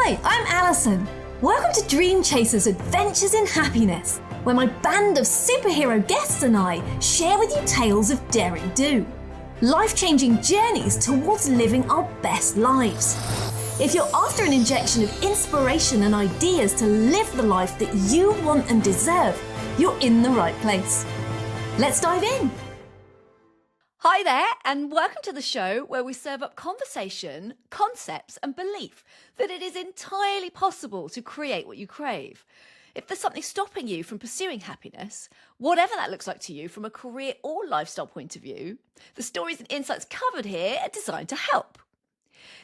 Hi, I'm Alison. Welcome to Dream Chasers Adventures in Happiness, where my band of superhero guests and I share with you tales of daring do, life-changing journeys towards living our best lives. If you're after an injection of inspiration and ideas to live the life that you want and deserve, you're in the right place. Let's dive in. Hi there, and welcome to the show where we serve up conversation, concepts, and belief that it is entirely possible to create what you crave. If there's something stopping you from pursuing happiness, whatever that looks like to you from a career or lifestyle point of view, the stories and insights covered here are designed to help.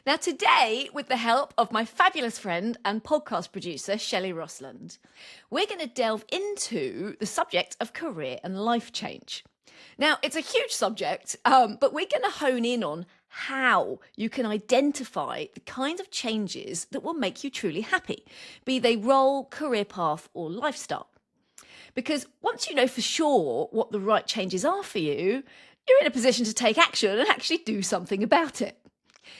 Now today, with the help of my fabulous friend and podcast producer, Shelley Rostlund, we're going to delve into the subject of career and life change. Now, it's a huge subject, but we're going to hone in on how you can identify the kinds of changes that will make you truly happy, be they role, career path, or lifestyle. Because once you know for sure what the right changes are for you, you're in a position to take action and actually do something about it.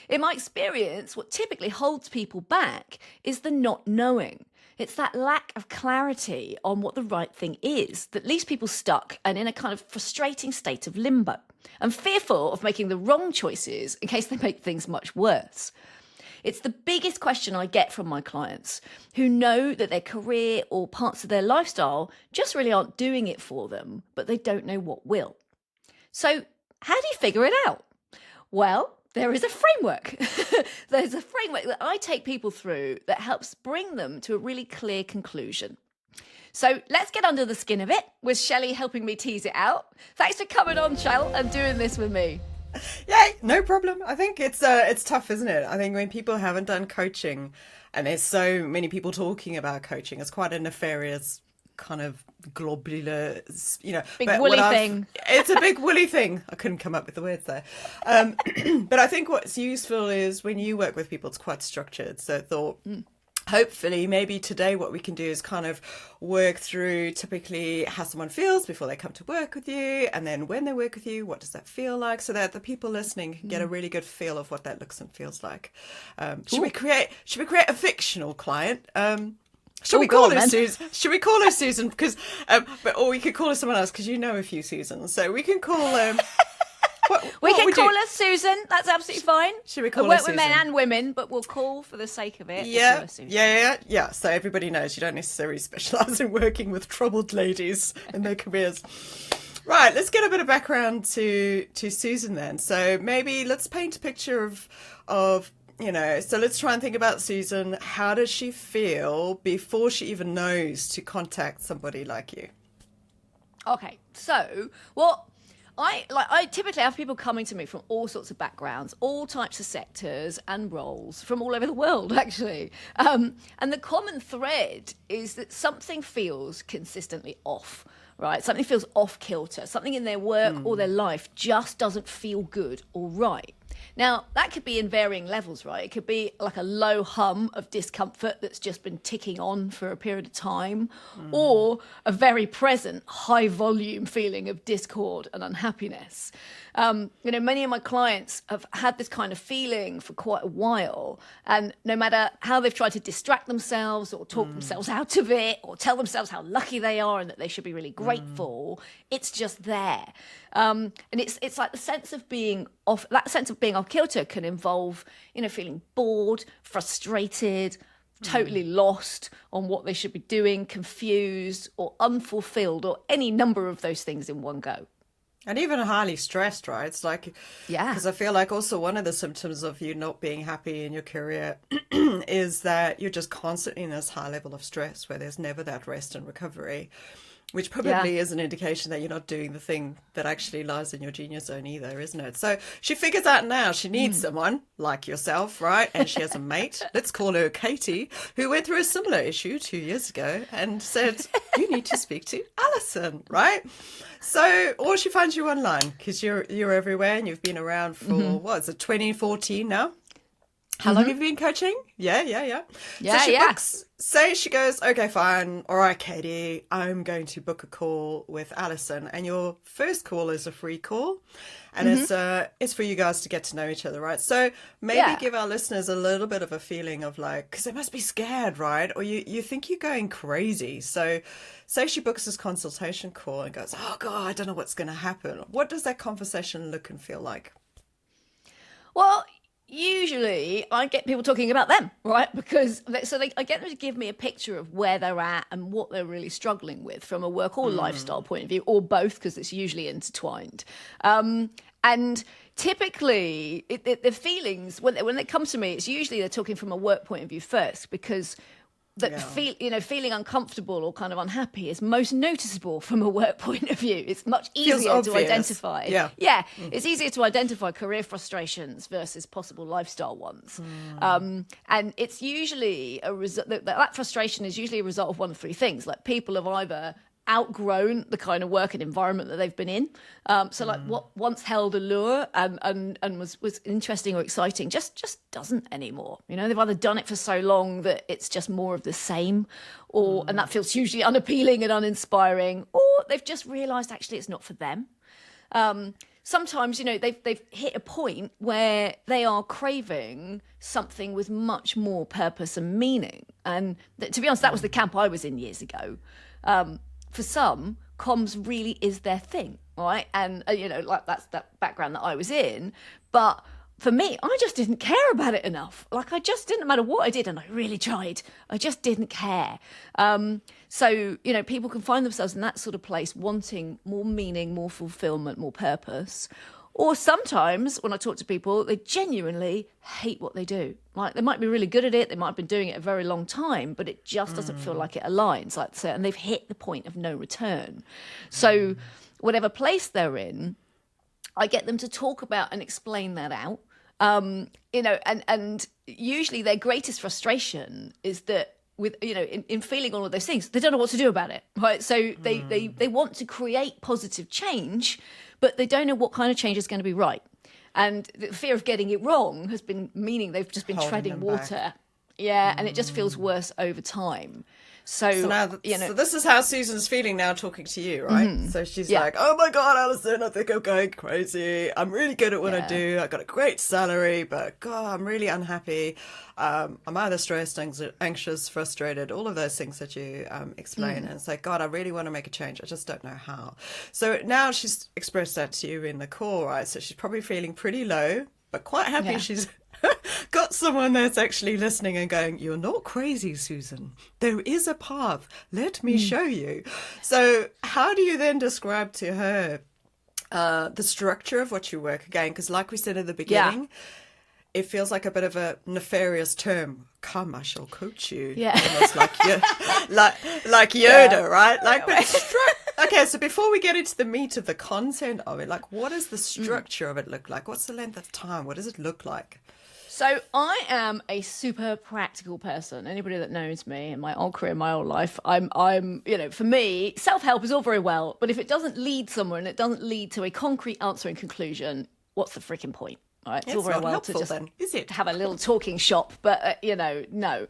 In my experience, what typically holds people back is the not knowing. It's that lack of clarity on what the right thing is that leaves people stuck and in a kind of frustrating state of limbo and fearful of making the wrong choices in case they make things much worse. It's the biggest question I get from my clients who know that their career or parts of their lifestyle just really aren't doing it for them, but they don't know what will. So how do you figure it out? Well, there is a framework. There's a framework that I take people through that helps bring them to a really clear conclusion. So let's get under the skin of it with Shelley helping me tease it out. Thanks for coming on, Shell, and doing this with me. Yay, no problem. I think it's tough, isn't it? I think when people haven't done coaching and there's so many people talking about coaching, it's quite a nefarious kind of globular, big woolly thing. It's a big woolly thing. I couldn't come up with the words there. But I think what's useful is when you work with people, it's quite structured. So I thought, hopefully, maybe today what we can do is kind of work through typically how someone feels before they come to work with you. And then when they work with you, what does that feel like? So that the people listening can get a really good feel of what that looks and feels like. Should we create a fictional client? Should we call her Susan? Because, or we could call her someone else because you know a few Susans. So we can call we can call her Susan. That's absolutely fine. Should we call her work Susan? with men and women, but we'll call for the sake of it. Yeah. So everybody knows you don't necessarily specialise in working with troubled ladies in their careers. Right, let's get a bit of background to Susan then. So maybe let's paint a picture of so let's try and think about Susan. How does she feel before she even knows to contact somebody like you? Okay, so what I typically have people coming to me from all sorts of backgrounds, all types of sectors and roles from all over the world, actually. And the common thread is that something feels consistently off, right? Something feels off kilter. Something in their work or their life just doesn't feel good or right. Now, that could be in varying levels, right? It could be like a low hum of discomfort that's just been ticking on for a period of time, or a very present high volume feeling of discord and unhappiness. Many of my clients have had this kind of feeling for quite a while, and no matter how they've tried to distract themselves or talk themselves out of it or tell themselves how lucky they are and that they should be really grateful, it's just there. And it's like the sense of being off, that sense of being off kilter can involve, feeling bored, frustrated, totally lost on what they should be doing, confused or unfulfilled, or any number of those things in one go. And even highly stressed, right? It's like, because I feel like also one of the symptoms of you not being happy in your career is that you're just constantly in this high level of stress where there's never that rest and recovery, which probably is an indication that you're not doing the thing that actually lies in your genius zone either, isn't it? So she figures out now she needs someone like yourself, right? And she has a mate, let's call her Katie, who went through a similar issue 2 years ago and said, you need to speak to Alison, right? So, or she finds you online because you're everywhere and you've been around for, 2014 now? How long have you been coaching? Yeah. So she books, say she goes, okay, fine. All right, Katie, I'm going to book a call with Alison. And your first call is a free call. And it's for you guys to get to know each other, right? So maybe give our listeners a little bit of a feeling of like, because they must be scared, right? Or you think you're going crazy. So say she books this consultation call and goes, oh God, I don't know what's going to happen. What does that conversation look and feel like? Well, usually I get people talking about them, right? Because I get them to give me a picture of where they're at and what they're really struggling with from a work or lifestyle point of view, or both, because it's usually intertwined. And typically the feelings, when they come to me, it's usually they're talking from a work point of view first, because feeling uncomfortable or kind of unhappy is most noticeable from a work point of view. It's much easier to identify. It's easier to identify career frustrations versus possible lifestyle ones. And it's usually that frustration is usually a result of one of three things. Like, people have either outgrown the kind of work and environment that they've been in. Like what once held allure and was interesting or exciting just doesn't anymore. You know, they've either done it for so long that it's just more of the same, or and that feels hugely unappealing and uninspiring, or they've just realised actually it's not for them. Sometimes, you know, they've hit a point where they are craving something with much more purpose and meaning. And to be honest, that was the camp I was in years ago. For some, comms really is their thing, right? And, like that's that background that I was in. But for me, I just didn't care about it enough. Like, I just didn't matter what I did, and I really tried. I just didn't care. So, people can find themselves in that sort of place, wanting more meaning, more fulfillment, more purpose. Or sometimes when I talk to people, they genuinely hate what they do. Like, they might be really good at it, they might have been doing it a very long time, but it just doesn't feel like it aligns. And they've hit the point of no return. So whatever place they're in, I get them to talk about and explain that out. And usually their greatest frustration is that in feeling all of those things, they don't know what to do about it, right? So they want to create positive change, but they don't know what kind of change is going to be right. And the fear of getting it wrong has been meaning they've just been treading water. Yeah, and it just feels worse over time. So so this is how Susan's feeling now talking to you, right? So she's like, oh my God, Alison, I think I'm going crazy. I'm really good at what I do. I got a great salary, but God, I'm really unhappy. I'm either stressed, anxious, frustrated, all of those things that you explain. And it's like, God, I really want to make a change. I just don't know how. So now she's expressed that to you in the call, right? So she's probably feeling pretty low, but quite happy she's got someone that's actually listening and going, you're not crazy, Susan. There is a path. Let me show you. So how do you then describe to her the structure of what you work again? Because like we said at the beginning, it feels like a bit of a nefarious term. Come, I shall coach you. Yeah. Almost like Yoda, right? Like, but okay, so before we get into the meat of the content of it, like, what does the structure of it look like? What's the length of time? What does it look like? So I am a super practical person. Anybody that knows me in my old career, my old life, I'm for me, self-help is all very well, but if it doesn't lead somewhere and it doesn't lead to a concrete answer and conclusion, what's the freaking point? Right, it's all very well to just have a little talking shop, but no.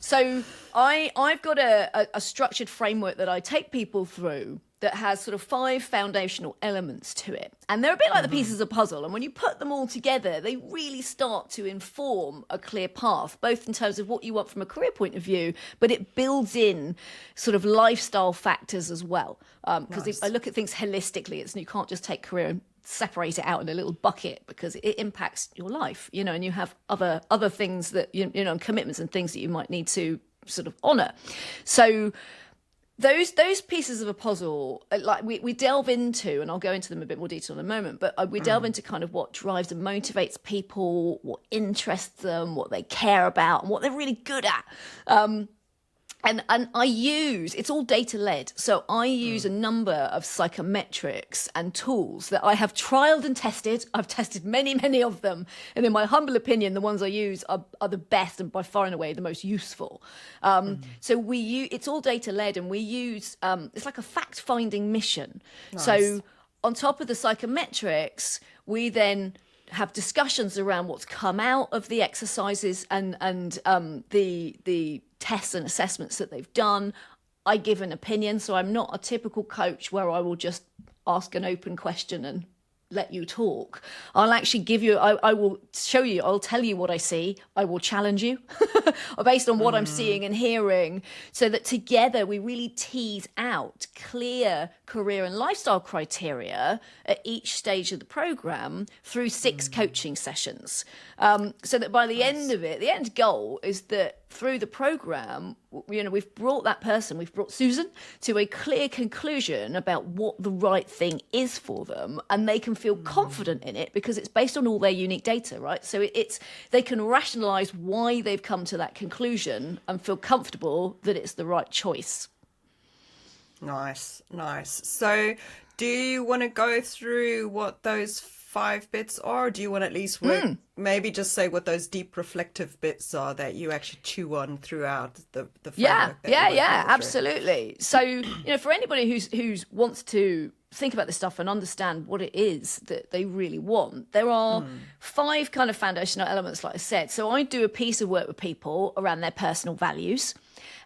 So I've got a structured framework that I take people through that has sort of 5 foundational elements to it, and they're a bit like the pieces of a puzzle. And when you put them all together, they really start to inform a clear path, both in terms of what you want from a career point of view, but it builds in sort of lifestyle factors as well. Because if I look at things holistically, you can't just take career and separate it out in a little bucket, because it impacts your life, and you have other things that and commitments and things that you might need to sort of honor. So those pieces of a puzzle, like we delve into, and I'll go into them in a bit more detail in a moment, but we delve into kind of what drives and motivates people, what interests them, what they care about, and what they're really good at. And I use, it's all data led. So I use a number of psychometrics and tools that I have trialed and tested. I've tested many, many of them. And in my humble opinion, the ones I use are the best and by far and away the most useful. So it's all data led, and we use, it's like a fact finding mission. Nice. So on top of the psychometrics, we then have discussions around what's come out of the exercises and the tests and assessments that they've done. I give an opinion, so I'm not a typical coach where I will just ask an open question and let you talk. I'll actually give you, I will show you, I'll tell you what I see. I will challenge you based on what I'm seeing and hearing, so that together we really tease out clear career and lifestyle criteria at each stage of the program through 6 coaching sessions. So that by the end of it, the end goal is that through the program, we've brought Susan to a clear conclusion about what the right thing is for them, and they can feel confident in it because it's based on all their unique data, right? So they can rationalize why they've come to that conclusion and feel comfortable that it's the right choice. Nice. So do you want to go through what those 5 bits are, or do you want to at least maybe just say what those deep reflective bits are that you actually chew on throughout the framework? Yeah, absolutely. So, for anybody who's wants to think about this stuff and understand what it is that they really want, there are 5 kind of foundational elements, like I said. So I do a piece of work with people around their personal values.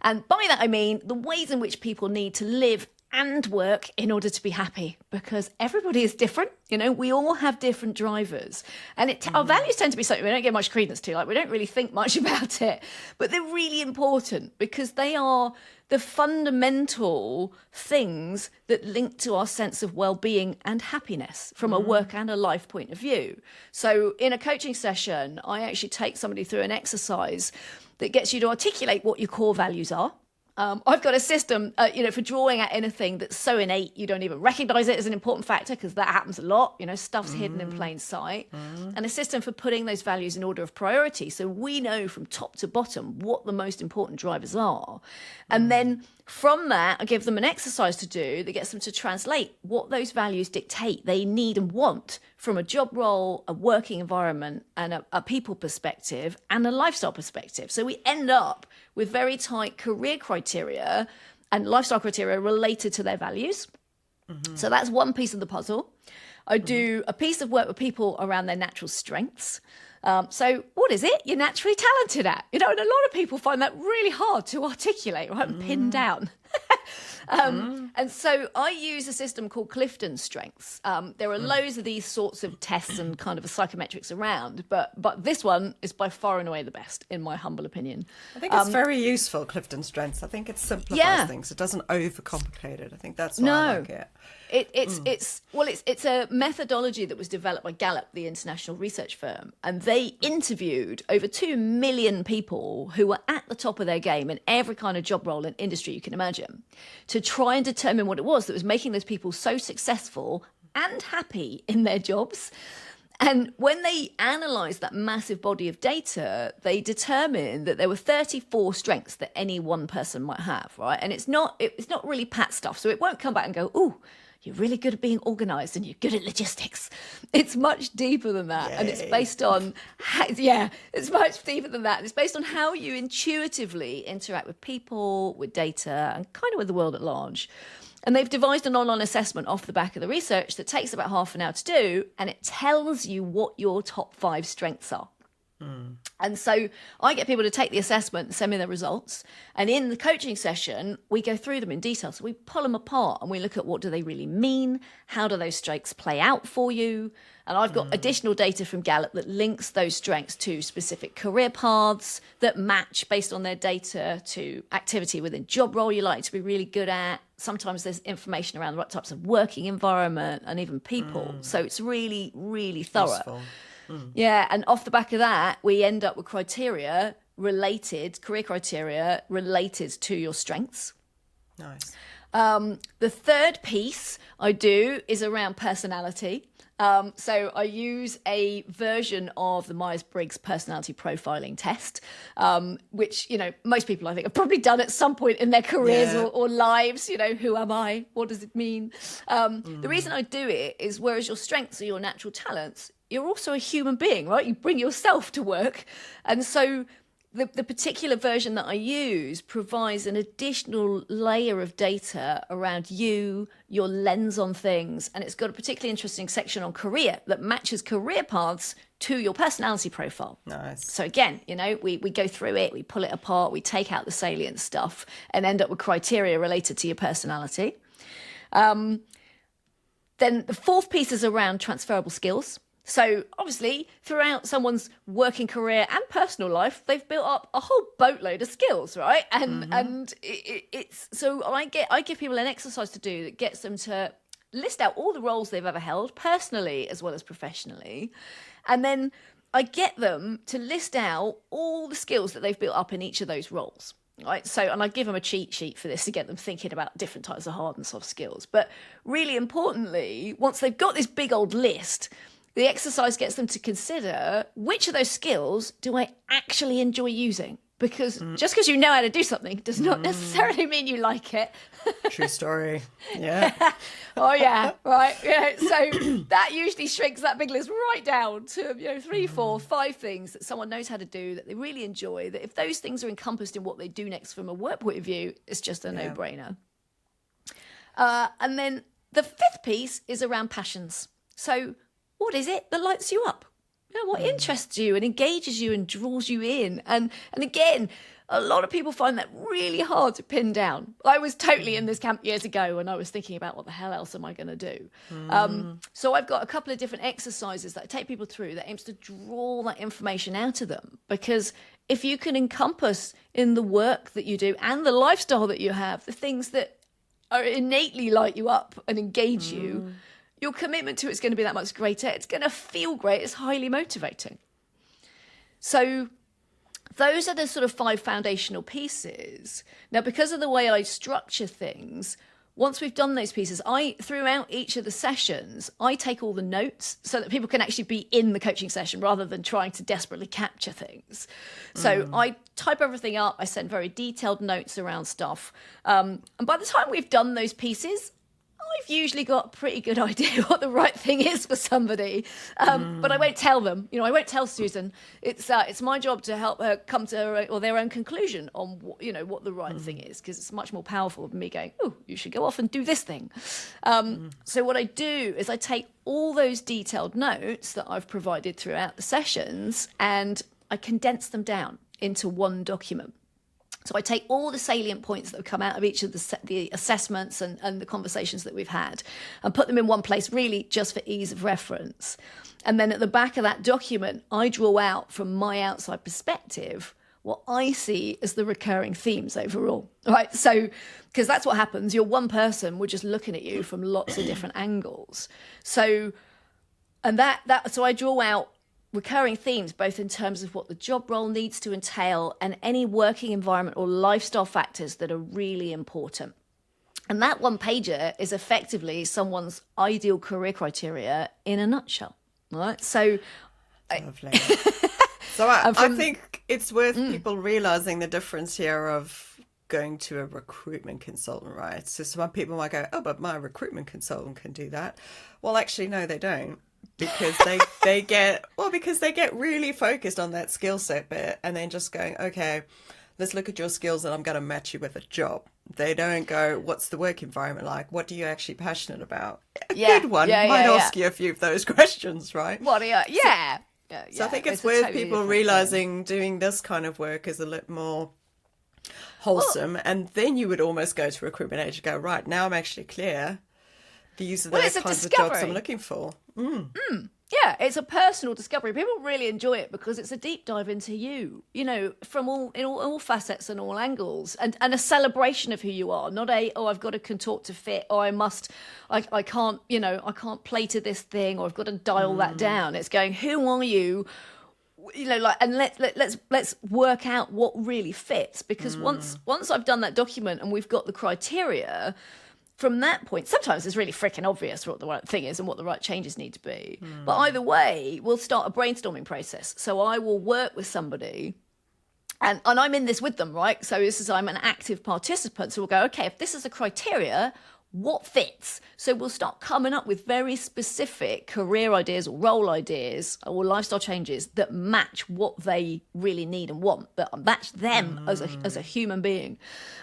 And by that, I mean the ways in which people need to live and work in order to be happy, because everybody is different. We all have different drivers, and our values tend to be something we don't give much credence to. Like, we don't really think much about it, but they're really important because they are the fundamental things that link to our sense of well-being and happiness from a work and a life point of view. So in a coaching session, I actually take somebody through an exercise that gets you to articulate what your core values are. I've got a system, for drawing out anything that's so innate you don't even recognize it as an important factor, because that happens a lot. Stuff's hidden in plain sight. And a system for putting those values in order of priority, so we know from top to bottom what the most important drivers are. And then from that, I give them an exercise to do that gets them to translate what those values dictate they need and want from a job role, a working environment, and a people perspective and a lifestyle perspective. So we end up with very tight career criteria and lifestyle criteria related to their values. So that's one piece of the puzzle. I do a piece of work with people around their natural strengths. So what is it you're naturally talented at? And a lot of people find that really hard to articulate, right, and pin down. And so I use a system called Clifton Strengths. There are loads of these sorts of tests and kind of psychometrics around, but this one is by far and away the best, in my humble opinion. I think it's very useful, Clifton Strengths. I think it simplifies things. It doesn't overcomplicate it. I think that's why I like it. It's a methodology that was developed by Gallup, the international research firm, and they interviewed over 2 million people who were at the top of their game in every kind of job role and industry you can imagine, to try and determine what it was that was making those people so successful and happy in their jobs. And when they analysed that massive body of data, they determined that there were 34 strengths that any one person might have, right? And it's not really pat stuff, so it won't come back and go, ooh, you're really good at being organised and you're good at logistics. It's much deeper than that. Yay. And it's based on, it's much deeper than that. It's based on how you intuitively interact with people, with data, and kind of with the world at large. And they've devised an online assessment off the back of the research that takes about half an hour to do, and it tells you what your top 5 strengths are. And so I get people to take the assessment and send me their results. And in the coaching session, we go through them in detail. So we pull them apart and we look at what do they really mean? How do those strengths play out for you? And I've got additional data from Gallup that links those strengths to specific career paths that match based on their data to activity within job role you like to be really good at. Sometimes there's information around the right types of working environment and even people. So it's really, really thorough. Useful. Yeah, and off the back of that, we end up with career criteria related to your strengths. Nice. The third piece I do is around personality. So I use a version of the Myers-Briggs personality profiling test, which, most people I think have probably done at some point in their careers or lives. Who am I? What does it mean? The reason I do it is, whereas your strengths are your natural talents, you're also a human being, right? You bring yourself to work. And so the particular version that I use provides an additional layer of data around you, your lens on things, and it's got a particularly interesting section on career that matches career paths to your personality profile. Nice. So again, we go through it, we pull it apart, we take out the salient stuff and end up with criteria related to your personality. Then the fourth piece is around transferable skills. So obviously, throughout someone's working career and personal life, they've built up a whole boatload of skills, right? And it's so I give people an exercise to do that gets them to list out all the roles they've ever held, personally as well as professionally, and then I get them to list out all the skills that they've built up in each of those roles. Right. So, and I give them a cheat sheet for this to get them thinking about different types of hard and soft skills. But really importantly, once they've got this big old list, the exercise gets them to consider which of those skills do I actually enjoy using? Because just because you know how to do something does not necessarily mean you like it. True story. Yeah. Oh, yeah. Right. Yeah. So that usually shrinks that big list right down to 3, 4, 5 things that someone knows how to do, that they really enjoy, that if those things are encompassed in what they do next from a work point of view, it's just a no-brainer. And then the fifth piece is around passions. So what is it that lights you up? What interests you and engages you and draws you in? And again, a lot of people find that really hard to pin down. I was totally in this camp years ago when I was thinking about what the hell else am I going to do? So I've got a couple of different exercises that I take people through that aims to draw that information out of them. Because if you can encompass in the work that you do and the lifestyle that you have, the things that are innately light you up and engage you, your commitment to it's going to be that much greater. It's going to feel great. It's highly motivating. So those are the sort of 5 foundational pieces. Now, because of the way I structure things, once we've done those pieces, throughout each of the sessions, I take all the notes so that people can actually be in the coaching session rather than trying to desperately capture things. So I type everything up. I send very detailed notes around stuff. And by the time we've done those pieces, I've usually got a pretty good idea what the right thing is for somebody, but I won't tell them. I won't tell Susan. It's my job to help her come to their own conclusion on what the right thing is, because it's much more powerful than me going, "Oh, you should go off and do this thing." So what I do is I take all those detailed notes that I've provided throughout the sessions and I condense them down into one document. So I take all the salient points that have come out of each of the assessments and the conversations that we've had and put them in one place, really just for ease of reference. And then at the back of that document, I draw out from my outside perspective what I see as the recurring themes overall, right? So, because that's what happens. You're one person, we're just looking at you from lots of different angles. So, so I draw out recurring themes, both in terms of what the job role needs to entail and any working environment or lifestyle factors that are really important. And that one pager is effectively someone's ideal career criteria in a nutshell, right? So, lovely. So I think it's worth people realizing the difference here of going to a recruitment consultant, right? So some people might go, "Oh, but my recruitment consultant can do that." Well, actually, no, they don't. Because they get really focused on that skill set bit and then just going, okay, let's look at your skills and I'm going to match you with a job. They don't go, what's the work environment like? What are you actually passionate about? A good one might ask you a few of those questions, right? What are you? So I think it's worth totally people realizing doing this kind of work is a little more wholesome. And then you would almost go to a recruitment agent and go, right, now I'm actually clear. These are the kinds of jobs I'm looking for. Yeah, it's a personal discovery. People really enjoy it because it's a deep dive into you, from all facets and all angles, and a celebration of who you are. Not I've got to contort to fit, or I can't play to this thing, or I've got to dial that down. It's going, who are you? And let's work out what really fits. Because once I've done that document and we've got the criteria. From that point, sometimes it's really freaking obvious what the right thing is and what the right changes need to be. But either way, we'll start a brainstorming process. So I will work with somebody and I'm in this with them, right? So I'm an active participant. So we'll go, okay, if this is a criteria, what fits. So we'll start coming up with very specific career ideas or role ideas or lifestyle changes that match what they really need and want, that match them as a human being.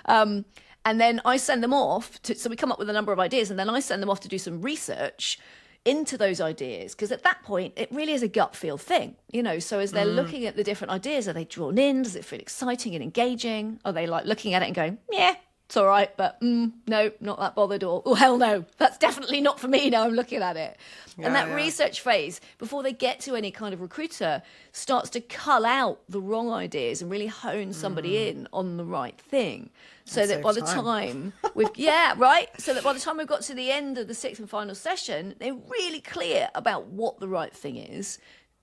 And then I send them off so we come up with a number of ideas, and then I send them off to do some research into those ideas, because at that point it really is a gut feel thing, so as they're looking at the different ideas, are they drawn in? Does it feel exciting and engaging? Are they like looking at it and going, yeah, it's all right, but no, not that bothered, or oh hell no, that's definitely not for me now I'm looking at it. And that research phase, before they get to any kind of recruiter, starts to cull out the wrong ideas and really hone somebody in on the right thing. So that by the time we've, so that by the time we've got to the end of the 6th and final session, they're really clear about what the right thing is,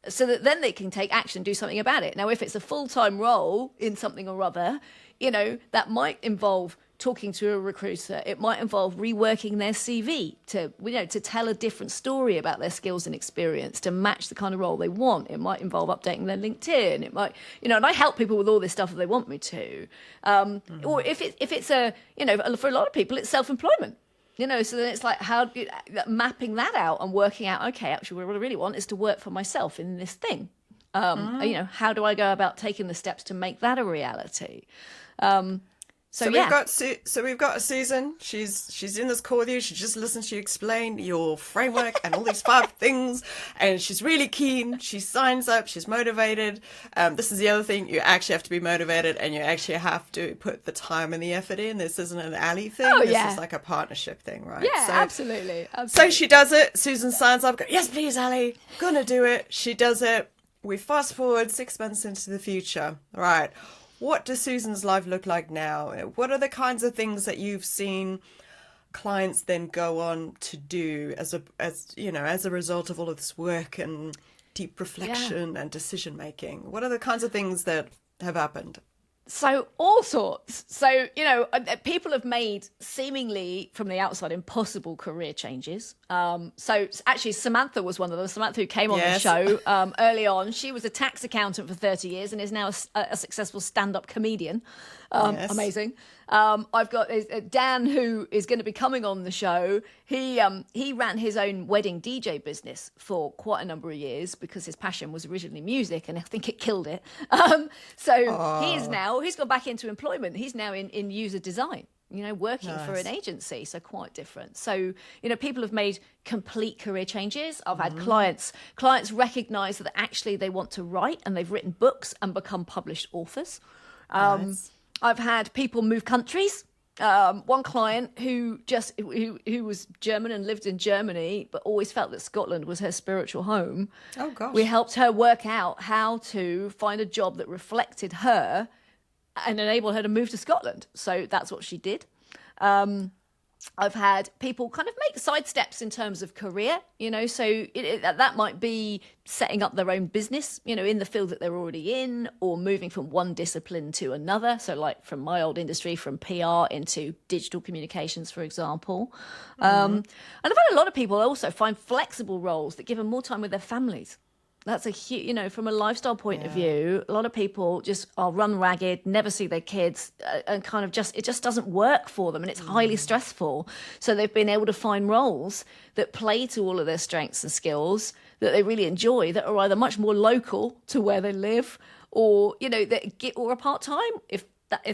so that then they can take action, do something about it. Now, if it's a full-time role in something or other, that might involve talking to a recruiter. It might involve reworking their CV to tell a different story about their skills and experience to match the kind of role they want. It might involve updating their LinkedIn. It might, and I help people with all this stuff if they want me to. Or if it's for a lot of people, it's self-employment. So then it's like mapping that out and working out, okay, actually what I really want is to work for myself in this thing. How do I go about taking the steps to make that a reality? So we've got Susan. She's in this call with you. She just listens to you explain your framework and all these 5 things, and she's really keen. She signs up. She's motivated. This is the other thing: you actually have to be motivated, and you actually have to put the time and the effort in. This isn't an alley thing. This is like a partnership thing, right? Yeah, absolutely. So she does it. Susan signs up. Goes, yes, please, Ali. Gonna do it. She does it. We fast forward 6 months into the future. Right. What does Susan's life look like now? What are the kinds of things that you've seen clients then go on to do as a result of all of this work and deep reflection and decision making? What are the kinds of things that have happened? So all sorts. So, people have made seemingly from the outside impossible career changes. So actually Samantha was one of them. Samantha, who came on the show early on, she was a tax accountant for 30 years and is now a successful stand-up comedian. Amazing. I've got Dan, who is going to be coming on the show. He ran his own wedding DJ business for quite a number of years because his passion was originally music, and I think it killed it. He's gone back into employment. He's now in user design, working for an agency. So quite different. So, people have made complete career changes. I've had clients recognize that actually they want to write, and they've written books and become published authors. I've had people move countries. One client who was German and lived in Germany, but always felt that Scotland was her spiritual home. Oh, gosh. We helped her work out how to find a job that reflected her and enabled her to move to Scotland. So that's what she did. I've had people kind of make side steps in terms of career, so that might be setting up their own business, in the field that they're already in, or moving from one discipline to another. So like from my old industry, from PR into digital communications, for example. And I've had a lot of people also find flexible roles that give them more time with their families. That's a huge, from a lifestyle point of view, a lot of people just are run ragged, never see their kids, and kind of it just doesn't work for them, and it's highly stressful. So they've been able to find roles that play to all of their strengths and skills that they really enjoy, that are either much more local to where they live, or or a part time if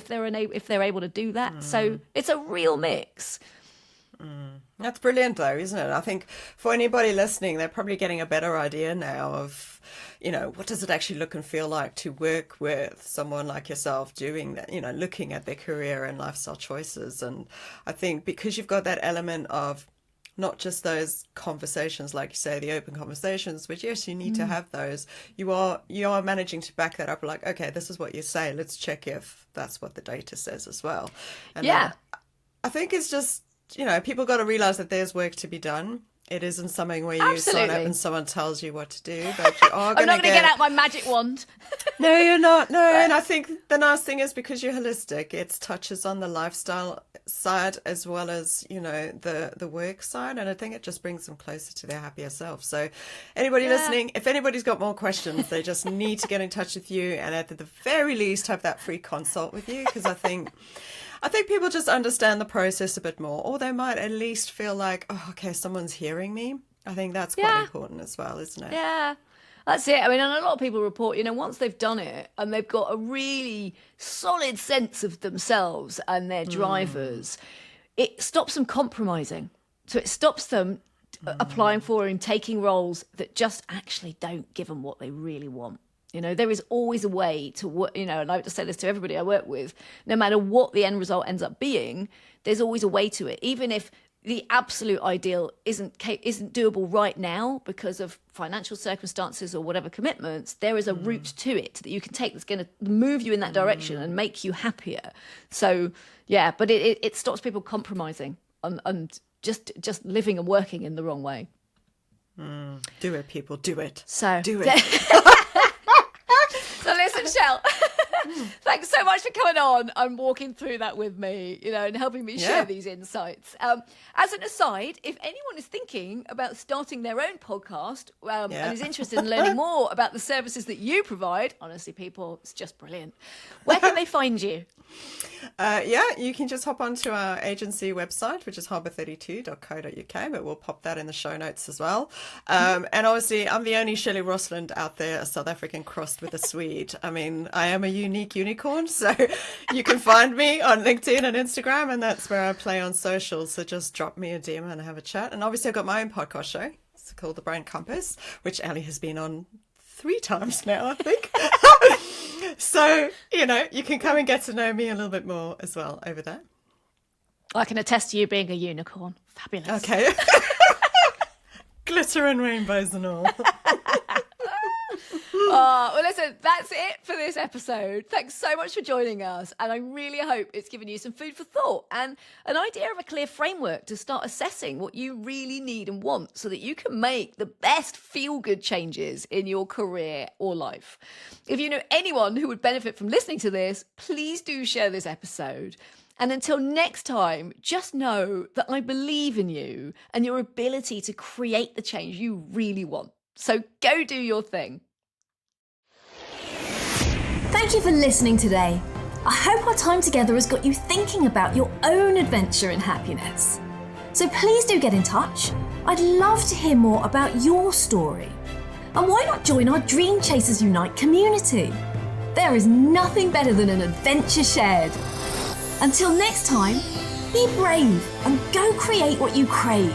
they're able to do that. So it's a real mix. That's brilliant, though, isn't it? I think for anybody listening, they're probably getting a better idea now of, what does it actually look and feel like to work with someone like yourself doing that, looking at their career and lifestyle choices. And I think because you've got that element of not just those conversations, like you say, the open conversations, which yes, you need to have those. You are managing to back that up. Like, okay, this is what you say. Let's check if that's what the data says as well. And I think it's just, people got to realize that there's work to be done. It isn't something where you sign up and someone tells you what to do, but you are I'm not going to get out my magic wand. No, you're not. No, and I think the nice thing is because you're holistic, it touches on the lifestyle side as well as, the work side. And I think it just brings them closer to their happier self. So anybody listening, if anybody's got more questions, they just need to get in touch with you and at the very least have that free consult with you, because I think I think people just understand the process a bit more, or they might at least feel like, oh, okay, someone's hearing me. I think that's quite important as well, isn't it? Yeah. That's it. I mean, and a lot of people report, once they've done it and they've got a really solid sense of themselves and their drivers, it stops them compromising. So it stops them applying for and taking roles that just actually don't give them what they really want. There is always a way to work, and I would just say this to everybody I work with, no matter what the end result ends up being, there's always a way to it. Even if the absolute ideal isn't doable right now because of financial circumstances or whatever commitments, there is a route to it that you can take that's going to move you in that direction and make you happier. So, yeah, but it stops people compromising and just living and working in the wrong way. Do it, people. Do it. So do it. So listen, Shell, thanks so much for coming on and walking through that with me, and helping me share these insights. As an aside, if anyone is thinking about starting their own podcast and is interested in learning more about the services that you provide, honestly, people, it's just brilliant. Where can they find you? You can just hop onto our agency website, which is 𝗘𝗣𝗜𝗦𝗘𝗟𝗟𝗘, but we'll pop that in the show notes as well. And obviously, I'm the only Shelley Rostlund out there, a South African crossed with a Swede. I mean, I am a unique unicorn, so you can find me on LinkedIn and Instagram, and that's where I play on socials. So just drop me a DM and have a chat. And obviously, I've got my own podcast show. It's called The Brain Compass, which Ali has been on 3 times now, I think. So, you can come and get to know me a little bit more as well over there. I can attest to you being a unicorn. Fabulous. Okay. Glitter and rainbows and all. Well, listen, that's it for this episode. Thanks so much for joining us. And I really hope it's given you some food for thought and an idea of a clear framework to start assessing what you really need and want so that you can make the best feel-good changes in your career or life. If you know anyone who would benefit from listening to this, please do share this episode. And until next time, just know that I believe in you and your ability to create the change you really want. So go do your thing. Thank you for listening today. I hope our time together has got you thinking about your own adventure in happiness. So please do get in touch. I'd love to hear more about your story. And why not join our Dream Chasers Unite community? There is nothing better than an adventure shared. Until next time, be brave and go create what you crave.